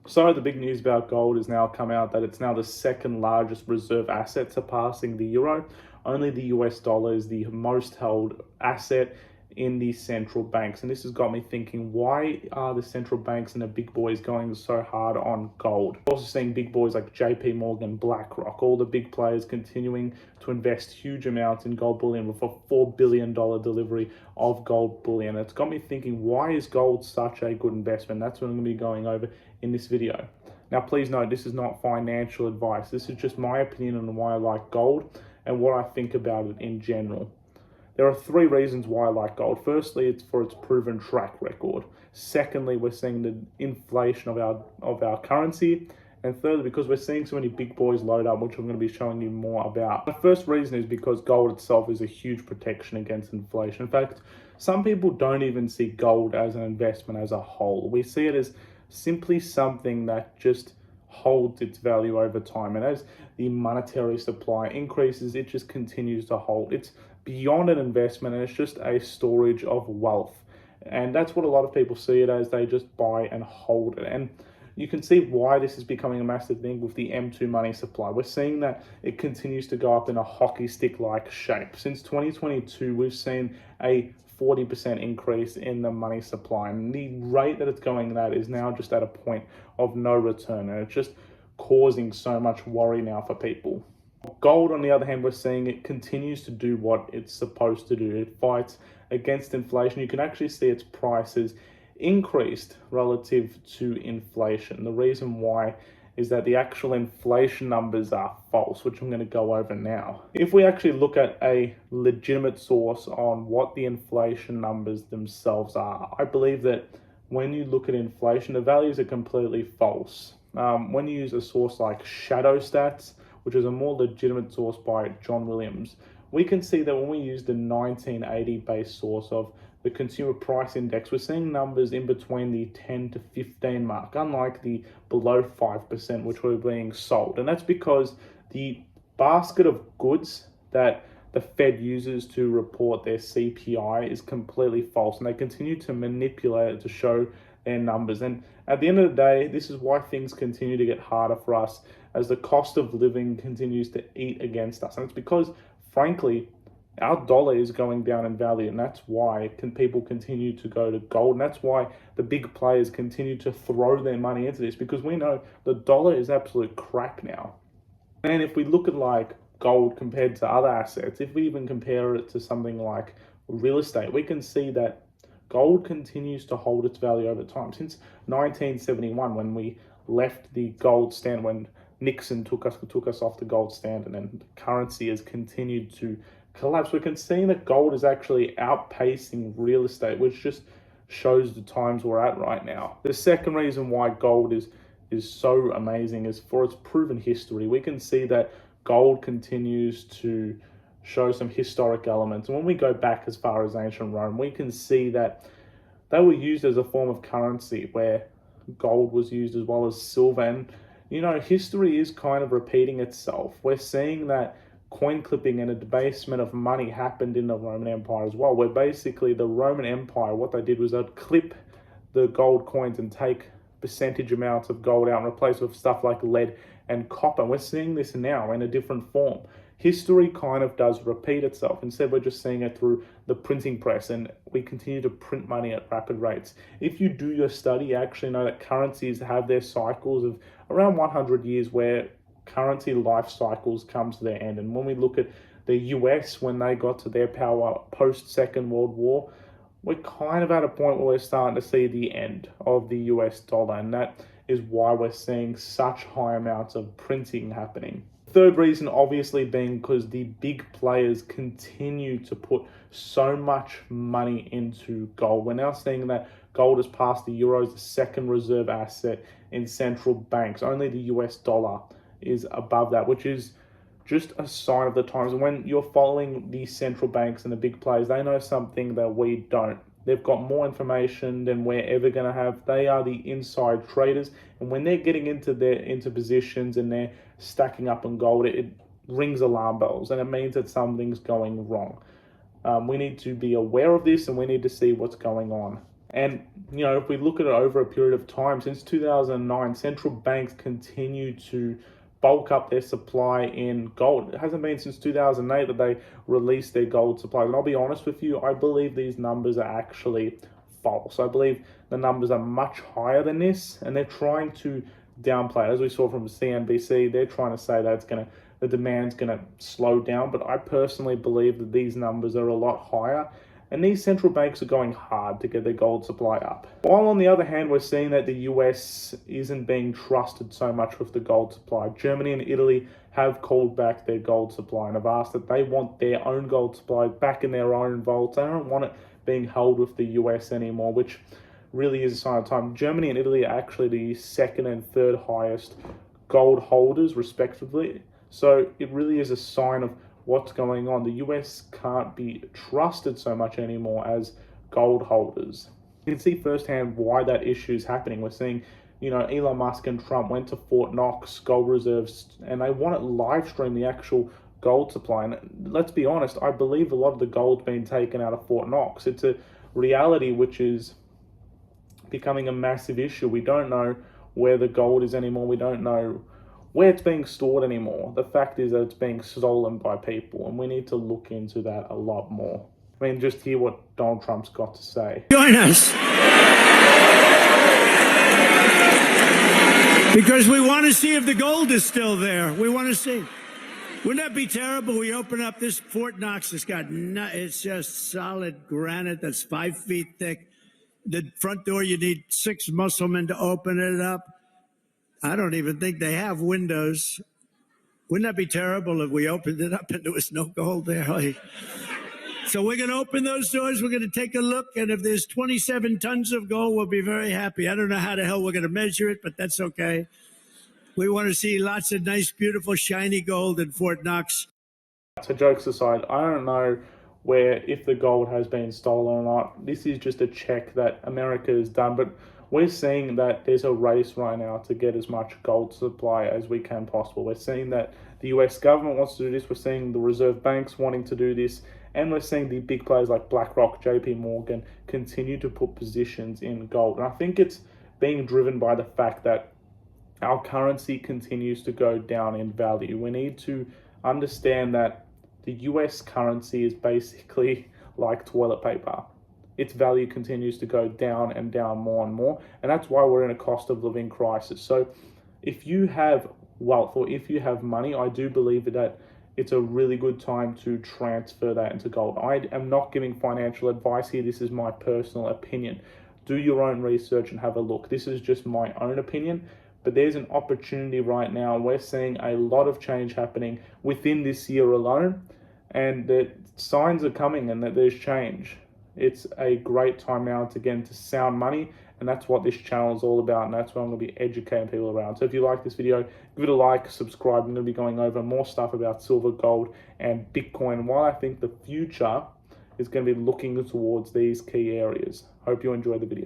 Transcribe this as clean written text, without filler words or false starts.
So the big news about gold has now come out that it's now the second largest reserve asset, surpassing the euro. Only the US dollar is the most held asset in the central banks. And this has got me thinking, why are the central banks and the big boys going so hard on gold? We're also seeing big boys like JP Morgan, BlackRock, all the big players continuing to invest huge amounts in gold bullion with a $4 billion delivery of gold bullion. It's got me thinking, why is gold such a good investment? That's what I'm going to be going over in this video. Now, please note, this is not financial advice. This is just my opinion on why I like gold and what I think about it in general. There are three reasons why I like gold. Firstly, it's for its proven track record. Secondly, we're seeing the inflation of our currency. And thirdly, because we're seeing so many big boys load up, which I'm going to be showing you more about. The first reason is because gold itself is a huge protection against inflation. In fact, some people don't even see gold as an investment as a whole. We see it as simply something that just holds its value over time. And as the monetary supply increases, it just continues to hold. It's beyond an investment, and it's just a storage of wealth. And that's what a lot of people see it as. They just buy and hold it. And you can see why this is becoming a massive thing with the M2 money supply. We're seeing that it continues to go up in a hockey stick-like shape. Since 2022, we've seen a 40% increase in the money supply. And the rate that it's going at is now just at a point of no return. And it's just causing so much worry now for people. Gold, on the other hand, we're seeing it continues to do what it's supposed to do. It fights against inflation. You can actually see its prices increased relative to inflation. The reason why is that the actual inflation numbers are false, which I'm going to go over now. If we actually look at a legitimate source on what the inflation numbers themselves are, I believe that when you look at inflation, the values are completely false. When you use a source like Shadow Stats, which is a more legitimate source by John Williams, we can see that when we use the 1980 base source of the Consumer Price Index, we're seeing numbers in between the 10 to 15 mark, unlike the below 5%, which were being sold. And that's because the basket of goods that the Fed uses to report their CPI is completely false, and they continue to manipulate it to show their numbers. And at the end of the day, this is why things continue to get harder for us as the cost of living continues to eat against us. And it's because, frankly, our dollar is going down in value, and that's why people continue to go to gold, and that's why the big players continue to throw their money into this, because we know the dollar is absolute crap now. And if we look at like gold compared to other assets, if we even compare it to something like real estate, we can see that gold continues to hold its value over time. Since 1971, when we left the gold standard, when Nixon took us off the gold standard, and the currency has continued to collapse, we can see that gold is actually outpacing real estate, which just shows the times we're at right now. The second reason why gold is so amazing is for its proven history. We can see that gold continues to show some historic elements. And when we go back as far as ancient Rome, we can see that they were used as a form of currency where gold was used as well as silver. And, you know, history is kind of repeating itself. We're seeing that coin clipping and a debasement of money happened in the Roman Empire as well, where basically the Roman Empire, what they did was they'd clip the gold coins and take percentage amounts of gold out and replace it with stuff like lead and copper. We're seeing this now in a different form. History kind of does repeat itself. Instead, we're just seeing it through the printing press, and we continue to print money at rapid rates. If you do your study, you actually know that currencies have their cycles of around 100 years where currency life cycles come to their end. And when we look at the US, when they got to their power post Second World War, we're kind of at a point where we're starting to see the end of the US dollar, and that is why we're seeing such high amounts of printing happening. Third reason, obviously, being because the big players continue to put so much money into gold. We're now seeing that gold has passed the euro as the second reserve asset in central banks. Only the US dollar is above that, which is just a sign of the times. And when you're following the central banks and the big players, they know something that we don't. They've got more information than we're ever going to have. They are the inside traders, and when they're getting into positions and they're stacking up on gold, it rings alarm bells, and it means that something's going wrong. We need to be aware of this, and we need to see what's going on. And, if we look at it over a period of time, since 2009, central banks continue to bulk up their supply in gold. It hasn't been since 2008 that they released their gold supply. And I'll be honest with you, I believe these numbers are actually false. I believe the numbers are much higher than this, and they're trying to downplay it. As we saw from CNBC, they're trying to say that the demand's going to slow down, but I personally believe that these numbers are a lot higher. And these central banks are going hard to get their gold supply up. While on the other hand, we're seeing that the US isn't being trusted so much with the gold supply. Germany and Italy have called back their gold supply and have asked that they want their own gold supply back in their own vaults. They don't want it being held with the US anymore, which really is a sign of time. Germany and Italy are actually the second and third highest gold holders, respectively. So it really is a sign of what's going on. The US can't be trusted so much anymore as gold holders. You can see firsthand why that issue is happening. We're seeing, Elon Musk and Trump went to Fort Knox gold reserves, and they want to live stream the actual gold supply. And let's be honest, I believe a lot of the gold's been taken out of Fort Knox. It's a reality which is becoming a massive issue. We don't know where the gold is anymore. We don't know where it's being stored anymore. The fact is that it's being stolen by people, and we need to look into that a lot more. I mean, just hear what Donald Trump's got to say. Join us, because we want to see if the gold is still there. We want to see. Wouldn't that be terrible? We open up this Fort Knox. It's just solid granite that's 5 feet thick. The front door, you need 6 muscle men to open it up. I don't even think they have windows. Wouldn't that be terrible if we opened it up and there was no gold there? So we're going to open those doors. We're going to take a look. And if there's 27 tons of gold, we'll be very happy. I don't know how the hell we're going to measure it, but that's okay. We want to see lots of nice, beautiful, shiny gold in Fort Knox. So jokes aside, I don't know if the gold has been stolen or not. This is just a check that America has done. But we're seeing that there's a race right now to get as much gold supply as we can possible. We're seeing that the US government wants to do this. We're seeing the reserve banks wanting to do this. And we're seeing the big players like BlackRock, JP Morgan continue to put positions in gold. And I think it's being driven by the fact that our currency continues to go down in value. We need to understand that the US currency is basically like toilet paper. Its value continues to go down and down more and more. And that's why we're in a cost of living crisis. So if you have wealth or if you have money, I do believe that it's a really good time to transfer that into gold. I am not giving financial advice here. This is my personal opinion. Do your own research and have a look. This is just my own opinion. But there's an opportunity right now. We're seeing a lot of change happening within this year alone. And the signs are coming and that there's change. It's a great time now to get into sound money, and that's what this channel is all about, and that's what I'm going to be educating people around. So if you like this video, give it a like, subscribe. I'm going to be going over more stuff about silver, gold, and Bitcoin, while I think the future is going to be looking towards these key areas. Hope you enjoy the video.